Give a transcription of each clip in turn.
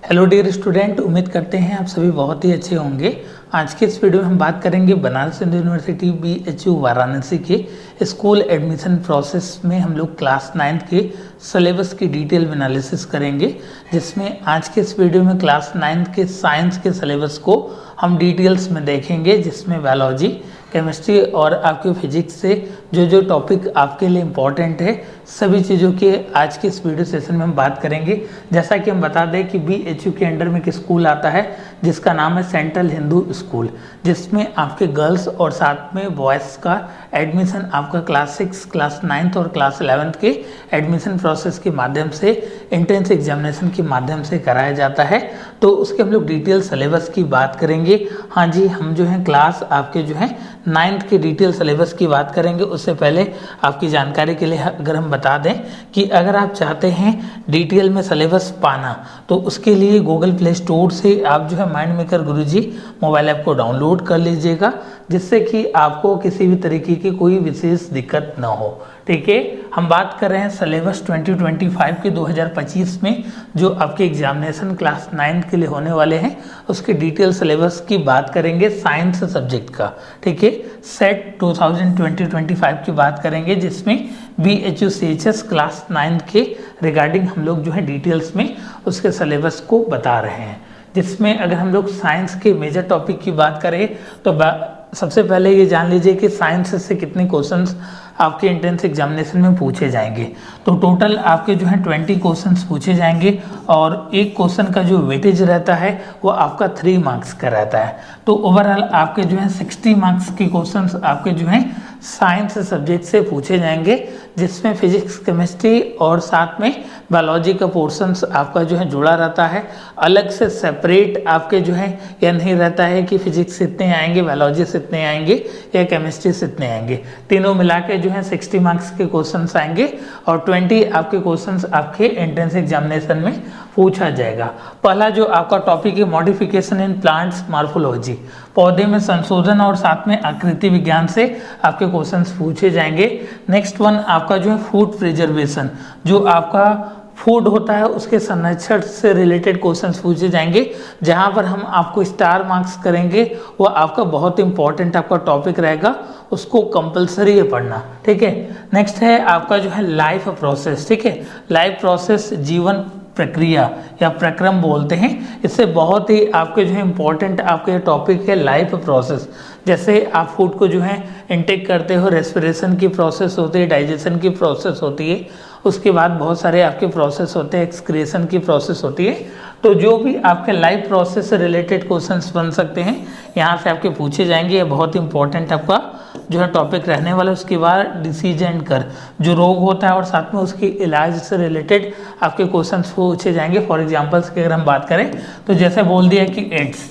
Hello dear student, उम्मीद करते हैं आप सभी बहुत ही अच्छे होंगे। आज के इस वीडियो में हम बात करेंगे बनारस हिंदू यूनिवर्सिटी BHU वाराणसी के स्कूल एडमिशन प्रोसेस में हम लोग क्लास 9 के सिलेबस की डिटेल एनालिसिस करेंगे, जिसमें आज के इस वीडियो में क्लास 9 के साइंस के सिलेबस को हम डिटेल्स में देखेंगे, जिसमें बायोलॉजी, केमिस्ट्री और आपके फिजिक्स से जो टॉपिक आपके लिए इम्पॉर्टेंट है सभी चीज़ों के आज के इस वीडियो सेशन में हम बात करेंगे। जैसा कि हम बता दें कि BHU के अंडर में एक स्कूल आता है जिसका नाम है सेंट्रल हिंदू स्कूल, जिसमें आपके गर्ल्स और साथ में बॉयज़ का एडमिशन आपका क्लास 6, क्लास 9 और क्लास 11 के एडमिशन प्रोसेस के माध्यम से एंट्रेंस एग्जामिनेशन के माध्यम से कराया जाता है। तो उसके हम लोग डिटेल सिलेबस की बात करेंगे। हाँ जी, हम जो है क्लास आपके जो है 9th के डिटेल सिलेबस की बात करेंगे। उससे पहले आपकी जानकारी के लिए अगर हम बता दें कि अगर आप चाहते हैं डिटेल में सिलेबस पाना तो उसके लिए गूगल प्ले स्टोर से आप जो है माइंड मेकर गुरुजी मोबाइल ऐप को डाउनलोड कर लीजिएगा, जिससे कि आपको किसी भी तरीके की कोई विशेष दिक्कत ना हो। ठीक है, हम बात कर रहे हैं सिलेबस 2025 के 2025 में जो आपके एग्जामिनेशन क्लास 9 के लिए होने वाले हैं उसके डिटेल सिलेबस की बात करेंगे साइंस सब्जेक्ट का। ठीक है, सेट 2025 की बात करेंगे, जिसमें BHU CHS क्लास 9 के रिगार्डिंग हम लोग जो है डिटेल्स में उसके सिलेबस को बता रहे हैं। जिसमें अगर हम लोग साइंस के मेजर टॉपिक की बात करें तो सबसे पहले ये जान लीजिए कि साइंस से कितने क्वेश्चंस आपके एंट्रेंस एग्जामिनेशन में पूछे जाएंगे। तो टोटल आपके जो है 20 क्वेश्चंस पूछे जाएंगे और एक क्वेश्चन का जो वेटेज रहता है वो आपका 3 मार्क्स का रहता है। तो ओवरऑल आपके जो है 60 मार्क्स के क्वेश्चंस आपके जो है साइंस सब्जेक्ट से पूछे जाएंगे, जिसमें फिजिक्स, केमिस्ट्री और साथ में बायोलॉजी का पोर्शंस आपका जो है जुड़ा रहता है। अलग से सेपरेट आपके जो है यह नहीं रहता है कि फिजिक्स से इतने आएंगे, बायोलॉजी से इतने आएंगे या केमिस्ट्री से इतने आएंगे। तीनों मिला के जो है 60 मार्क्स के क्वेश्चंस आएंगे और 20 आपके क्वेश्चंस आपके एंट्रेंस एग्जामिनेशन में पूछा जाएगा। पहला जो आपका टॉपिक है मॉडिफिकेशन इन प्लांट्स मॉर्फोलॉजी, पौधे में संशोधन और साथ में आकृति विज्ञान से आपके क्वेश्चंस पूछे जाएंगे। नेक्स्ट वन आपका जो है फूड प्रिजर्वेशन, जो आपका फूड होता है उसके संरक्षण से रिलेटेड क्वेश्चंस पूछे जाएंगे, जहां पर हम आपको स्टार मार्क्स करेंगे। वो आपका बहुत इंपॉर्टेंट आपका टॉपिक रहेगा, उसको कंपलसरी है पढ़ना। ठीक है, नेक्स्ट है आपका जो है लाइफ प्रोसेस। ठीक है, लाइफ प्रोसेस जीवन प्रक्रिया या प्रक्रम बोलते हैं। इससे बहुत ही आपके जो है इम्पोर्टेंट आपके टॉपिक है लाइफ प्रोसेस। जैसे आप फूड को जो है इनटेक करते हो, रेस्पिरेशन की प्रोसेस होती है, डाइजेशन की प्रोसेस होती है, उसके बाद बहुत सारे आपके प्रोसेस होते हैं, एक्सक्रीशन की प्रोसेस होती है। तो जो भी आपके लाइफ प्रोसेस से रिलेटेड क्वेश्चंस बन सकते हैं यहाँ से आपके पूछे जाएंगे। ये बहुत इंपॉर्टेंट आपका जो है टॉपिक रहने वाला है। उसके बाद डिसीज एंड कर, जो रोग होता है और साथ में उसके इलाज से रिलेटेड आपके क्वेश्चंस पूछे जाएंगे। फॉर एग्जांपल्स की अगर हम बात करें तो जैसे बोल दिया कि एड्स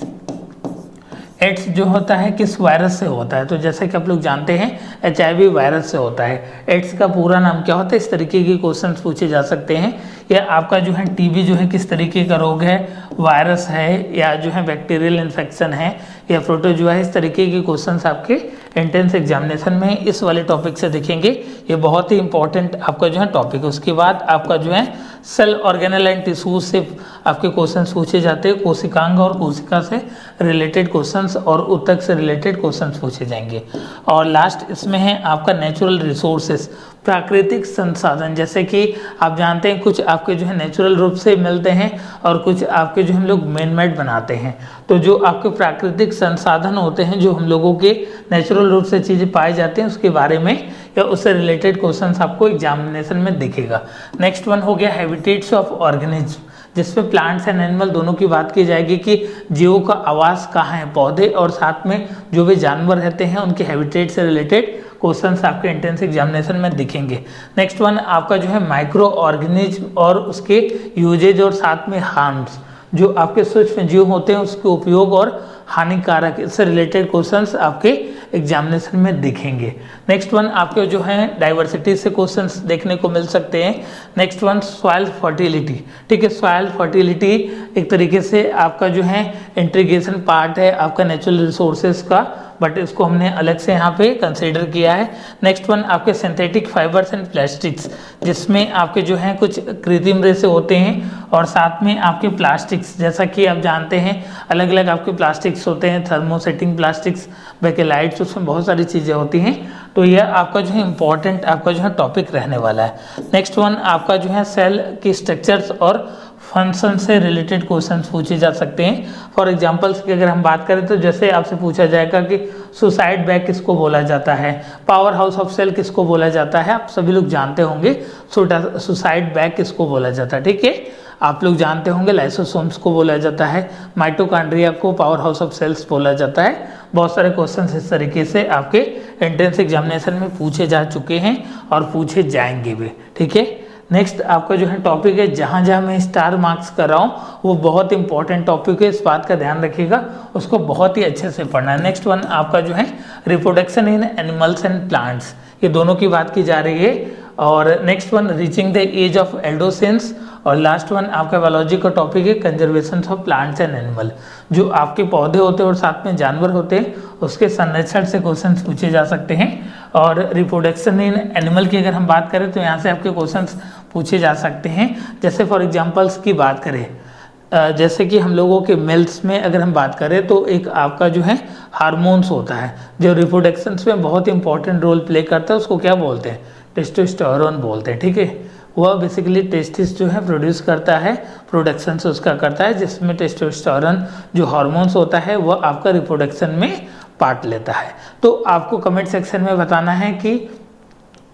जो होता है किस वायरस से होता है, तो जैसे कि आप लोग जानते हैं HIV वायरस से होता है। एड्स का पूरा नाम क्या होता है, इस तरीके के क्वेश्चंस पूछे जा सकते हैं। या आपका जो है TB जो है किस तरीके का रोग है, वायरस है या जो है बैक्टीरियल इन्फेक्शन है या प्रोटोजुआ है, इस तरीके के क्वेश्चंस आपके एंट्रेंस एग्जामिनेशन में इस वाले टॉपिक से दिखेंगे। ये बहुत ही इंपॉर्टेंट आपका जो है टॉपिक है। उसके बाद आपका जो है सेल ऑर्गेनल एंड टिश्यूज से आपके क्वेश्चंस पूछे जाते हैं। कोशिकांग और कोशिका से रिलेटेड क्वेश्चंस और ऊतक से रिलेटेड क्वेश्चंस पूछे जाएंगे। और लास्ट इसमें है आपका नेचुरल रिसोर्सेस, प्राकृतिक संसाधन। जैसे कि आप जानते हैं कुछ आपके जो है नेचुरल रूप से मिलते हैं और कुछ आपके जो हम लोग मैन मेड बनाते हैं। तो जो आपके प्राकृतिक संसाधन होते हैं, जो हम लोगों के नेचुरल रूप से चीज़ें पाई जाती हैं, उसके बारे में या उससे रिलेटेड क्वेश्चंस आपको एग्जामिनेशन में दिखेगा। नेक्स्ट वन हो गया हैबिटेट्स ऑफ ऑर्गेनिज्म, जिसमें प्लांट्स एंड एनिमल दोनों की बात की जाएगी कि जीवों का आवास कहाँ है। पौधे और साथ में जो भी जानवर रहते हैं उनके हैबिटेट से रिलेटेड क्वेश्चंस आपके एंट्रेंस एग्जामिनेशन में दिखेंगे। नेक्स्ट वन आपका जो है माइक्रो ऑर्गेनिज्म और उसके यूजेज और साथ में हार्म्स, जो आपके सूक्ष्म जीव होते हैं उसके उपयोग और हानिकारक, इससे रिलेटेड क्वेश्चंस आपके एग्जामिनेशन में दिखेंगे। नेक्स्ट वन आपके जो है डाइवर्सिटी से क्वेश्चंस देखने को मिल सकते हैं। Next one soil fertility. ठीक है, सॉइल फर्टिलिटी एक तरीके से आपका जो है इंटीग्रेशन पार्ट है आपका नेचुरल रिसोर्सेज का। बट इसको हमने अलग से यहाँ पे कंसीडर किया है। नेक्स्ट वन आपके सिंथेटिक फाइबर्स एंड प्लास्टिक्स, जिसमें आपके जो हैं कुछ कृत्रिम रेसे होते हैं और साथ में आपके प्लास्टिक्स, जैसा कि आप जानते हैं अलग अलग आपके प्लास्टिक्स होते हैं, थर्मोसेटिंग प्लास्टिक्स, बेकेलाइट्स, उसमें बहुत सारी चीज़ें होती हैं। तो यह आपका जो है इंपॉर्टेंट आपका जो है टॉपिक रहने वाला है। नेक्स्ट वन आपका जो है सेल की स्ट्रक्चर्स और फंक्शन से रिलेटेड क्वेश्चंस पूछे जा सकते हैं। फॉर एग्जांपल्स की अगर हम बात करें तो जैसे आपसे पूछा जाएगा कि सुसाइड बैग किसको बोला जाता है, पावर हाउस ऑफ सेल किसको बोला जाता है, आप सभी लोग जानते होंगे सुसाइड बैग किसको बोला जाता है, ठीक है। आप लोग जानते होंगे लाइसोसोम्स को बोला जाता है, माइटोकॉन्ड्रिया को पावर हाउस ऑफ सेल्स बोला जाता है। बहुत सारे क्वेश्चंस इस तरीके से आपके एंट्रेंस एग्जामिनेशन में पूछे जा चुके हैं और पूछे जाएंगे भी, ठीक है। नेक्स्ट आपका जो है टॉपिक है, जहाँ जहाँ मैं स्टार मार्क्स कर रहा हूँ वो बहुत इंपॉर्टेंट टॉपिक है, इस बात का ध्यान रखिएगा, उसको बहुत ही अच्छे से पढ़ना है। नेक्स्ट वन आपका जो है reproduction in animals and plants, ये दोनों की बात की जा रही है। और next one reaching the age of adolescence, और लास्ट वन आपका बायोलॉजी का टॉपिक है conservation of plants and animal, जो आपके पौधे होते हैं और साथ में जानवर होते हैं उसके संरक्षण से क्वेश्चन पूछे जा सकते हैं। और रिप्रोडक्शन इन एनिमल की अगर हम बात करें तो यहाँ से आपके क्वेश्चंस पूछे जा सकते हैं। जैसे फॉर एग्जांपल्स की बात करें, जैसे कि हम लोगों के मेल्स में अगर हम बात करें तो एक आपका जो है हार्मोन्स होता है जो रिप्रोडक्शंस में बहुत इंपॉर्टेंट रोल प्ले करता है, उसको क्या बोलते हैं, टेस्टोस्टेरोन बोलते हैं, ठीक है। वह बेसिकली टेस्टिस जो है प्रोड्यूस करता है, प्रोडक्शन से उसका करता है, जिसमें टेस्टोस्टेरोन जो हार्मोन्स होता है वह आपका रिप्रोडक्शन में पार्ट लेता है। तो आपको कमेंट सेक्शन में बताना है कि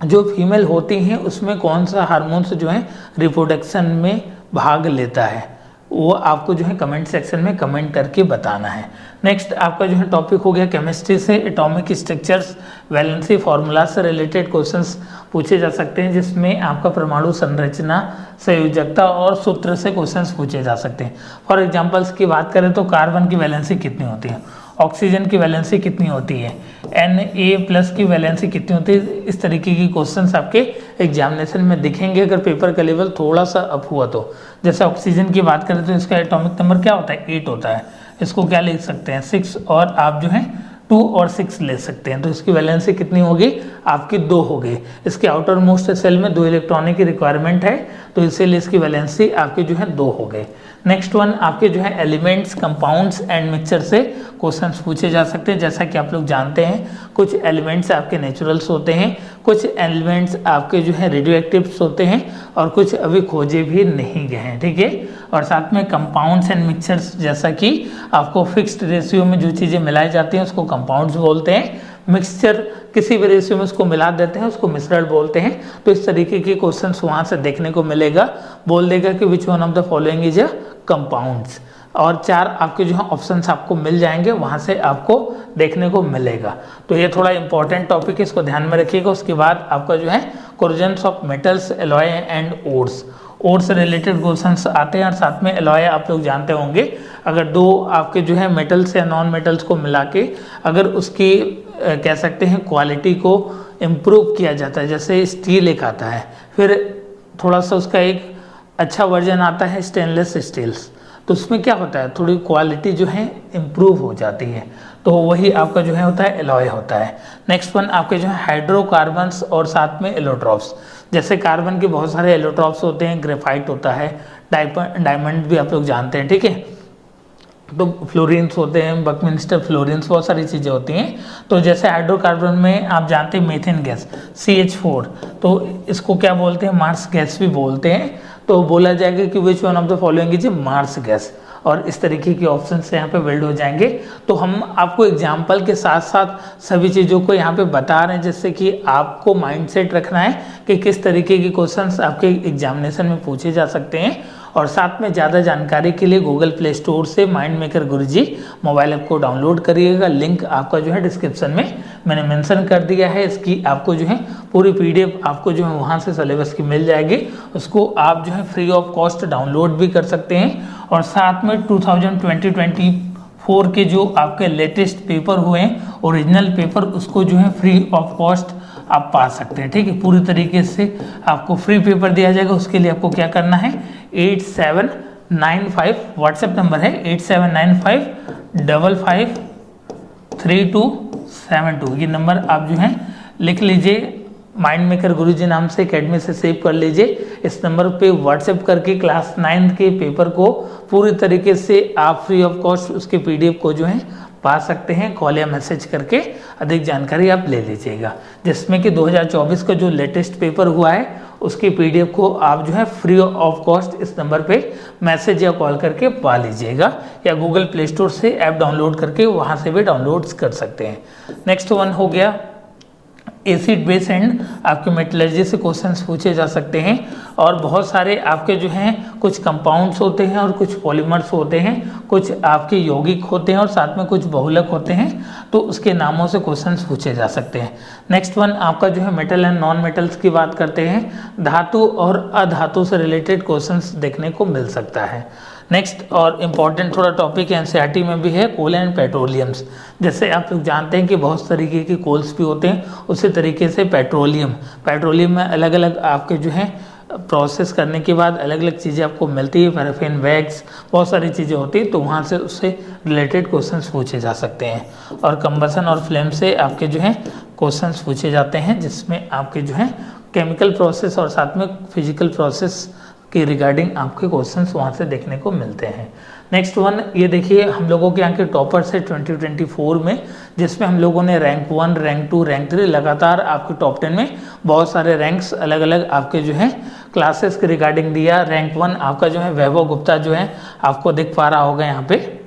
जो फीमेल होती हैं उसमें कौन सा हार्मोन्स जो है रिप्रोडक्शन में भाग लेता है, वो आपको जो है कमेंट सेक्शन में कमेंट करके बताना है। नेक्स्ट आपका जो है टॉपिक हो गया केमिस्ट्री से एटॉमिक स्ट्रक्चर्स, वैलेंसी फार्मूला से रिलेटेड क्वेश्चंस पूछे जा सकते हैं, जिसमें आपका परमाणु संरचना, संयोजकता और सूत्र से क्वेश्चंस पूछे जा सकते हैं। फॉर एग्जांपल्स की बात करें तो कार्बन की वैलेंसी कितनी होती है, ऑक्सीजन की वैलेंसी कितनी होती है, Na+ की वैलेंसी कितनी होती है, इस तरीके की क्वेश्चंस आपके एग्जामिनेशन में दिखेंगे अगर पेपर का लेवल थोड़ा सा अप हुआ तो। जैसे ऑक्सीजन की बात करें तो इसका एटॉमिक नंबर क्या होता है, 8 होता है, इसको क्या लिख सकते हैं 6, और आप जो है 2 और 6 ले सकते हैं, तो इसकी वैलेंसी कितनी होगी आपकी 2 हो गई। इसके आउटर मोस्ट सेल में 2 इलेक्ट्रॉनिक की रिक्वायरमेंट है, तो इसीलिए इसकी वैलेंसी आपकी जो है 2 हो गई। नेक्स्ट वन आपके जो है एलिमेंट्स, कंपाउंड्स एंड मिक्सचर से क्वेश्चंस पूछे जा सकते हैं। जैसा कि आप लोग जानते हैं कुछ एलिमेंट्स आपके नेचुरल्स होते हैं, कुछ एलिमेंट्स आपके जो है रेडियो एक्टिव्स होते हैं और कुछ अभी खोजे भी नहीं गए हैं, ठीक है। और साथ में कंपाउंड्स एंड मिक्सचर्स, जैसा कि आपको फिक्स्ड रेशियो में जो चीज़ें मिलाई जाती हैं उसको कंपाउंड्स बोलते हैं, मिक्सचर किसी भी रेशियो में उसको मिला देते हैं उसको मिश्रण बोलते हैं। तो इस तरीके के क्वेश्चंस वहाँ से देखने को मिलेगा, बोल देगा कि which one of the following is a compounds, और 4 आपके जो है ऑप्शंस आपको मिल जाएंगे, वहाँ से आपको देखने को मिलेगा। तो ये थोड़ा इंपॉर्टेंट टॉपिक है, इसको ध्यान में रखिएगा। उसके बाद आपका जो है corrosions of metals, alloy and ores, ore से रिलेटेड क्वेश्चंस आते हैं, और साथ में एलॉय आप लोग जानते होंगे, अगर 2 आपके जो है मेटल्स या नॉन मेटल्स को मिला के अगर उसकी कह सकते हैं क्वालिटी को इम्प्रूव किया जाता है, जैसे स्टील एक आता है, फिर थोड़ा सा उसका एक अच्छा वर्जन आता है स्टेनलेस स्टील्स, तो उसमें क्या होता है थोड़ी क्वालिटी जो है इम्प्रूव हो जाती है, तो वही आपका जो है होता है एलॉय होता है। नेक्स्ट वन आपके जो है हाइड्रोकार्बन्स और साथ में एलोट्रॉप्स, जैसे कार्बन के बहुत सारे एलोट्रॉप्स होते हैं, ग्रेफाइट होता है, डायमंड भी आप लोग जानते हैं, ठीक है। तो फ्लोरीन्स होते हैं, बकमिंस्टर फ्लोरीन्स, बहुत सारी चीज़ें होती हैं। तो जैसे हाइड्रोकार्बन में आप जानते हैं मीथेन गैस CH4, तो इसको क्या बोलते हैं, मार्स गैस भी बोलते हैं। तो बोला जाएगा कि which one of the following is marsh gas, और इस तरीके के ऑप्शन से यहाँ पे बिल्ड हो जाएंगे। तो हम आपको एग्जाम्पल के साथ साथ सभी चीज़ों को यहाँ पे बता रहे हैं, जिससे कि आपको माइंडसेट रखना है कि किस तरीके के क्वेश्चंस आपके एग्जामिनेशन में पूछे जा सकते हैं। और साथ में ज़्यादा जानकारी के लिए गूगल प्ले स्टोर से माइंड मेकर गुरुजी मोबाइल ऐप को डाउनलोड करिएगा, लिंक आपका जो है डिस्क्रिप्शन में मैंने मेंशन कर दिया है। इसकी आपको जो है पूरी PDF आपको जो है वहाँ से सिलेबस की मिल जाएगी, उसको आप जो है फ्री ऑफ कॉस्ट डाउनलोड भी कर सकते हैं। और साथ में 2020-24 के जो आपके लेटेस्ट पेपर हुए हैं ओरिजिनल पेपर, उसको जो है फ्री ऑफ कॉस्ट आप पा सकते हैं, ठीक है। पूरी तरीके से आपको फ्री पेपर दिया जाएगा। उसके लिए आपको क्या करना है, 8795 व्हाट्सएप नंबर है 87955532 72 ये नंबर आप जो है लिख लीजिए। माइंड मेकर गुरुजी नाम से एकेडमी से सेव कर लीजिए। इस नंबर पे व्हाट्सएप करके क्लास 9 के पेपर को पूरी तरीके से आप फ्री ऑफ कॉस्ट उसके पीडीएफ को जो है पा सकते हैं। कॉल या मैसेज करके अधिक जानकारी आप ले लीजिएगा, जिसमें कि 2024 का जो लेटेस्ट पेपर हुआ है उसकी पीडीएफ को आप जो है फ्री ऑफ कॉस्ट इस नंबर पे मैसेज या कॉल करके पा लीजिएगा, या गूगल प्ले स्टोर से ऐप डाउनलोड करके वहाँ से भी डाउनलोड कर सकते हैं। नेक्स्ट वन हो गया एसिड बेस एंड आपके मेटलर्जी से क्वेश्चंस पूछे जा सकते हैं, और बहुत सारे आपके जो हैं कुछ कंपाउंड्स होते हैं और कुछ पॉलीमर्स होते हैं, कुछ आपके यौगिक होते हैं और साथ में कुछ बहुलक होते हैं, तो उसके नामों से क्वेश्चंस पूछे जा सकते हैं। नेक्स्ट वन आपका जो है मेटल एंड नॉन मेटल्स की बात करते हैं, धातु और अधातु से रिलेटेड क्वेश्चंस देखने को मिल सकता है। नेक्स्ट और इम्पॉर्टेंट थोड़ा टॉपिक एनसीईआरटी में भी है कोल एंड पेट्रोलियम्स। जैसे आप लोग जानते हैं कि बहुत तरीके के कोल्स भी होते हैं, उसी तरीके से पेट्रोलियम में अलग अलग आपके जो हैं प्रोसेस करने के बाद अलग अलग चीज़ें आपको मिलती है, पैराफिन, वैक्स, बहुत सारी चीज़ें होती है, तो वहाँ से उससे रिलेटेड क्वेश्चंस पूछे जा सकते हैं। और कंबसन और फ्लेम से आपके जो हैं क्वेश्चंस पूछे जाते हैं, जिसमें आपके जो हैं केमिकल प्रोसेस और साथ में फिजिकल प्रोसेस के रिगार्डिंग आपके क्वेश्चंस वहाँ से देखने को मिलते हैं। नेक्स्ट वन ये देखिए, हम लोगों के यहाँ के टॉपर्स है 2024 में, जिसमें हम लोगों ने रैंक 1, रैंक 2, रैंक 3 लगातार आपके टॉप 10 में बहुत सारे रैंक्स अलग अलग आपके जो है क्लासेस के रिगार्डिंग दिया। रैंक 1 आपका जो है वैभव गुप्ता जो है आपको दिख पा रहा होगा यहाँ पे,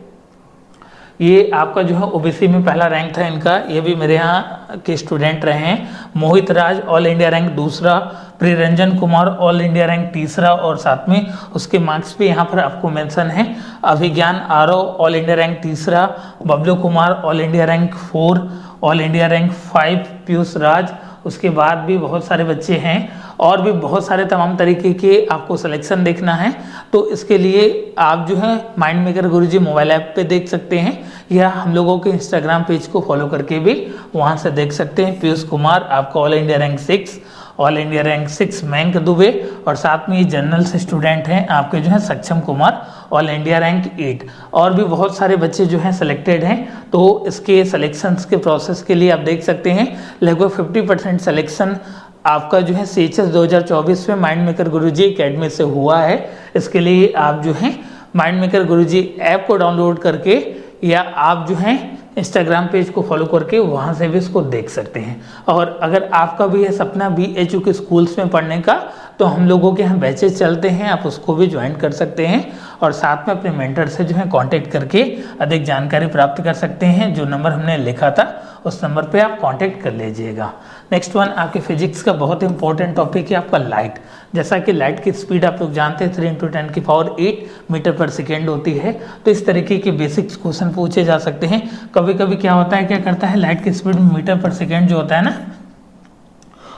ये आपका जो है ओबीसी में पहला रैंक था इनका, ये भी मेरे यहाँ के स्टूडेंट रहे हैं। मोहित राज ऑल इंडिया रैंक दूसरा, प्रिरंजन कुमार ऑल इंडिया रैंक तीसरा, और साथ में उसके मार्क्स भी यहाँ पर आपको मेंशन है। Abhigyan Aarav all India rank तीसरा, Bablu Kumar all India rank 4, all India rank 5, Piyush Raj, उसके बाद भी बहुत सारे बच्चे हैं और भी बहुत सारे तमाम तरीके के आपको सिलेक्शन देखना है, तो इसके लिए आप जो है माइंड मेकर गुरुजी मोबाइल ऐप पे देख सकते हैं, या हम लोगों के इंस्टाग्राम पेज को फॉलो करके भी वहाँ से देख सकते हैं। पीयूष कुमार आपका all India rank 6, all India rank 6 Mayank Dubey, और साथ में ये जनरल से स्टूडेंट हैं आपके जो है सक्षम कुमार ऑल इंडिया रैंक 8, और भी बहुत सारे बच्चे जो हैं सिलेक्टेड हैं। तो इसके सिलेक्शंस के प्रोसेस के लिए आप देख सकते हैं लगभग 50% सिलेक्शन आपका जो है CHS 2024 में माइंड मेकर गुरुजी एकेडमी से हुआ है। इसके लिए आप जो है माइंड मेकर गुरुजी ऐप को डाउनलोड करके, या आप जो है इंस्टाग्राम पेज को फॉलो करके वहाँ से भी इसको देख सकते हैं। और अगर आपका भी है सपना BHU के स्कूल्स में पढ़ने का, तो हम लोगों के यहाँ बैचेस चलते हैं, आप उसको भी ज्वाइन कर सकते हैं, और साथ में अपने मेंटर से जो है कांटेक्ट करके अधिक जानकारी प्राप्त कर सकते हैं। जो नंबर हमने लिखा था उस नंबर पे आप कांटेक्ट कर लीजिएगा। नेक्स्ट वन आपके फिजिक्स का बहुत इंपॉर्टेंट टॉपिक है आपका लाइट। जैसा कि लाइट की स्पीड आप लोग जानते हैं 3 × 10⁸ मीटर पर सेकेंड होती है, तो इस तरीके के बेसिक्स क्वेश्चन पूछे जा सकते हैं। कभी कभी क्या होता है, क्या करता है, लाइट की स्पीड मीटर पर सेकेंड जो होता है ना,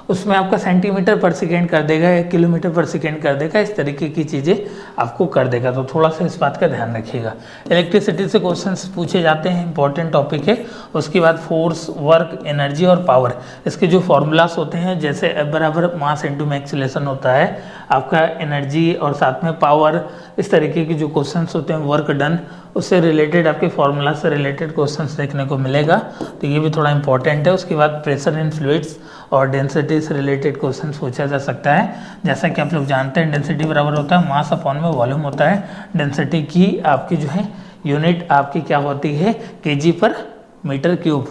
उसमें आपका सेंटीमीटर पर सेकेंड कर देगा या किलोमीटर पर सेकेंड कर देगा, इस तरीके की चीज़ें आपको कर देगा, तो थोड़ा सा इस बात का ध्यान रखिएगा। इलेक्ट्रिसिटी से क्वेश्चंस पूछे जाते हैं, इंपॉर्टेंट टॉपिक है। उसके बाद फोर्स, वर्क, एनर्जी और पावर, इसके जो फॉर्मूलास होते हैं, जैसे F = मास × एक्सीलरेशन होता है आपका, एनर्जी और साथ में पावर, इस तरीके के जो क्वेश्चंस होते हैं, वर्क डन, उससे रिलेटेड आपके फॉर्मूला से रिलेटेड क्वेश्चंस देखने को मिलेगा, तो ये भी थोड़ा इंपॉर्टेंट है। उसके बाद प्रेशर इन फ्लूइड्स और डेंसिटी से रिलेटेड क्वेश्चन पूछा जा सकता है। जैसा कि आप लोग जानते हैं डेंसिटी बराबर होता है मास अपॉन में वॉल्यूम होता है। डेंसिटी की आपकी जो है यूनिट आपकी क्या होती है, kg/m³।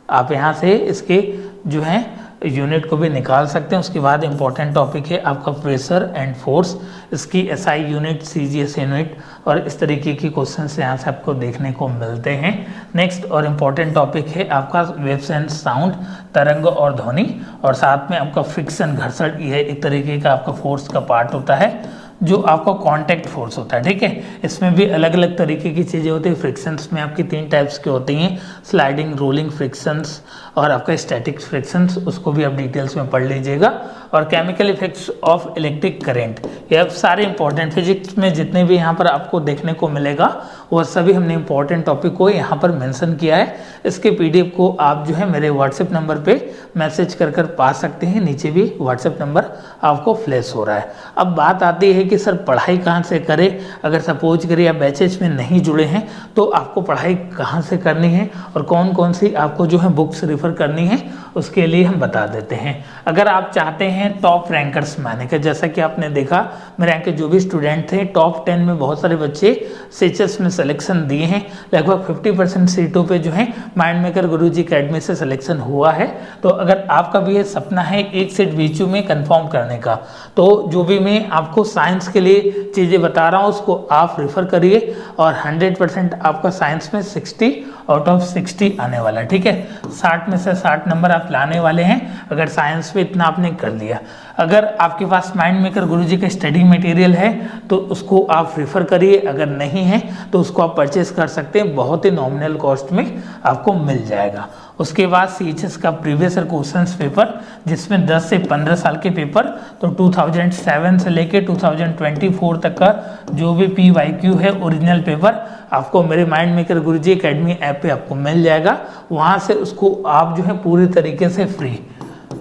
आप यहाँ से इसके जो है यूनिट को भी निकाल सकते हैं। उसके बाद इंपॉर्टेंट टॉपिक है आपका प्रेशर एंड फोर्स, इसकी SI यूनिट, CGS यूनिट, और इस तरीके की क्वेश्चंस यहाँ से आपको देखने को मिलते हैं। नेक्स्ट और इम्पॉर्टेंट टॉपिक है आपका वेव्स एंड साउंड, तरंग और ध्वनि, और साथ में आपका फ्रिक्शन, घर्षण, यह एक तरीके का आपका फोर्स का पार्ट होता है जो आपका कांटेक्ट फोर्स होता है, ठीक है। इसमें भी अलग अलग तरीके की चीज़ें होती है। फ्रिक्शंस में आपकी 3 टाइप्स की होती हैं, स्लाइडिंग, रोलिंग फ्रिक्शंस और आपका स्टैटिक फ्रिक्शंस, उसको भी आप डिटेल्स में पढ़ लीजिएगा। और chemical effects of electric current, ये अब सारे इंपॉर्टेंट फिजिक्स में जितने भी यहाँ पर आपको देखने को मिलेगा वो सभी हमने इंपॉर्टेंट टॉपिक को यहाँ पर मेंशन किया है। इसके पीडीएफ को आप जो है मेरे व्हाट्सएप नंबर पे मैसेज कर पा सकते हैं, नीचे भी व्हाट्सएप नंबर आपको फ्लैश हो रहा है। अब बात आती है कि सर पढ़ाई कहाँ से करें, अगर सपोज करिए आप बैचेज में नहीं जुड़े हैं तो आपको पढ़ाई कहाँ से करनी है और कौन कौन सी आपको जो है बुक्स रेफर करनी है उसके लिए हम बता देते हैं। अगर आप चाहते हैं टॉप रैंकर्स में आने का, जैसा कि आपने देखा मेरे यहाँ के जो भी स्टूडेंट थे टॉप 10 में बहुत सारे बच्चे सीएचएस में सिलेक्शन दिए हैं, लगभग 50% सीटों पे जो है माइंड मेकर गुरुजी अकेडमी से सिलेक्शन हुआ है। तो अगर आपका भी ये सपना है एक सीट बीचू में कंफर्म करने का, तो जो भी मैं आपको साइंस के लिए चीज़ें बता रहा हूँ उसको आप रेफर करिए और 100% आपका साइंस में 60 आउट ऑफ 60 आने वाला है। ठीक है, 60 में से 60 नंबर आप लाने वाले हैं अगर साइंस में इतना आपने कर लिया। अगर आपके पास माइंड मेकर गुरुजी का स्टडी मटेरियल है तो उसको आप रेफर करिए, अगर नहीं है तो उसको आप परचेस कर सकते हैं, बहुत ही नॉमिनल कॉस्ट में आपको मिल जाएगा। उसके बाद सीएचएस का प्रीवियस ईयर क्वेश्चंस पेपर जिसमें 10 से 15 साल के पेपर, तो 2007 से लेके 2024 तक का जो भी PYQ है ओरिजिनल पेपर आपको मेरे माइंड मेकर गुरुजी अकेडमी ऐप पे आपको मिल जाएगा। वहाँ से उसको आप जो है पूरी तरीके से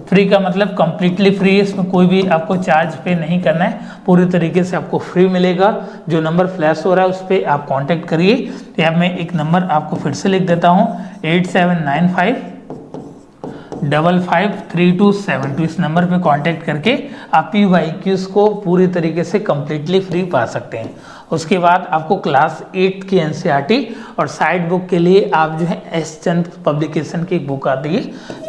फ्री का मतलब कंप्लीटली फ्री है, इसमें कोई भी आपको चार्ज पे नहीं करना है, पूरी तरीके से आपको फ्री मिलेगा। जो नंबर फ्लैश हो रहा है उस पर आप कांटेक्ट करिए, या मैं एक नंबर आपको फिर से लिख देता हूँ 8795553272। इस नंबर पे कांटेक्ट करके आप PYQs को पूरी तरीके से कंप्लीटली फ्री पा सकते हैं। उसके बाद आपको क्लास 8 की NCERT और साइड बुक के लिए आप जो है एस चंद पब्लिकेशन की एक बुक आती है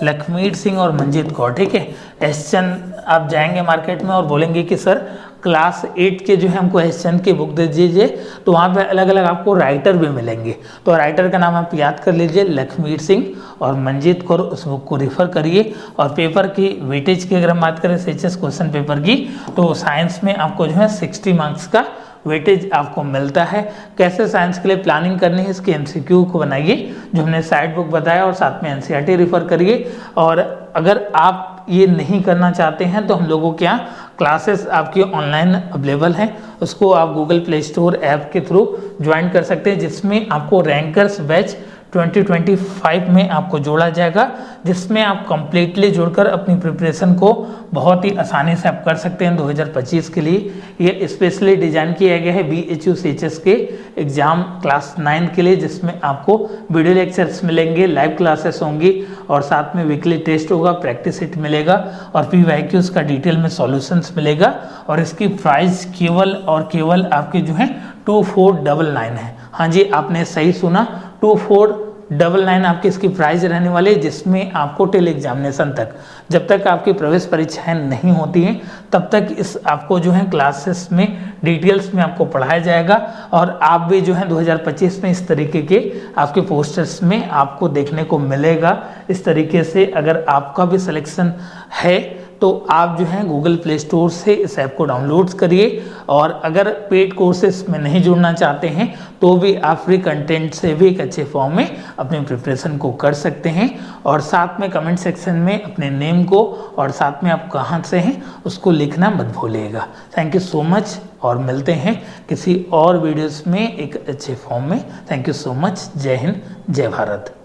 लखमीर सिंह और मंजीत कौर। ठीक है, एस चंद आप जाएंगे मार्केट में और बोलेंगे कि सर क्लास 8 के जो है हमको एस चंद की बुक दे दीजिए, तो वहाँ पे अलग अलग आपको राइटर भी मिलेंगे। तो राइटर का नाम आप याद कर लीजिए लखमीर सिंह और मंजीत कौर, उस बुक को रेफर करिए। और पेपर की वेटेज की अगर हम बात करें सीएचएस क्वेश्चन पेपर की, तो साइंस में आपको जो है 60 मार्क्स का वेटेज आपको मिलता है। कैसे साइंस के लिए प्लानिंग करनी है इसकी MCQ को बनाइए, जो हमने साइड बुक बताया, और साथ में NCERT रेफर करिए। और अगर आप ये नहीं करना चाहते हैं तो हम लोगों के यहाँ क्लासेस आपकी ऑनलाइन अवेलेबल हैं, उसको आप गूगल प्ले स्टोर ऐप के थ्रू ज्वाइन कर सकते हैं, जिसमें आपको रैंकर्स बैच 2025 में आपको जोड़ा जाएगा, जिसमें आप कंप्लीटली जुड़कर अपनी प्रिपरेशन को बहुत ही आसानी से आप कर सकते हैं 2025 के लिए। ये स्पेशली डिजाइन किया गया है BHU CHS के एग्जाम क्लास 9 के लिए, जिसमें आपको वीडियो लेक्चर्स मिलेंगे, लाइव क्लासेस होंगी और साथ में वीकली टेस्ट होगा, प्रैक्टिस सेट मिलेगा और PYQs का डिटेल में सॉल्यूशंस मिलेगा। और इसकी प्राइस केवल और केवल आपके जो है 2499 है। हाँ जी, आपने सही सुना, 2499 आपकी इसकी प्राइस रहने वाली है, जिसमें आपको टेल एग्जामिनेशन तक, जब तक आपकी प्रवेश परीक्षाएं नहीं होती हैं तब तक इस आपको जो है क्लासेस में डिटेल्स में आपको पढ़ाया जाएगा। और आप भी जो है 2025 में इस तरीके के आपके पोस्टर्स में आपको देखने को मिलेगा। इस तरीके से अगर आपका भी सिलेक्शन है तो आप जो है गूगल प्ले स्टोर से इस ऐप को डाउनलोड करिए। और अगर पेड कोर्सेज में नहीं जुड़ना चाहते हैं तो भी आप फ्री कंटेंट से भी एक अच्छे फॉर्म में अपनी प्रिपरेशन को कर सकते हैं। और साथ में कमेंट सेक्शन में अपने नेम को और साथ में आप कहाँ से हैं उसको लिखना मत भूलिएगा। थैंक यू सो मच, और मिलते हैं किसी और वीडियोस में एक अच्छे फॉर्म में। Thank you so much. जय हिंद, जय भारत।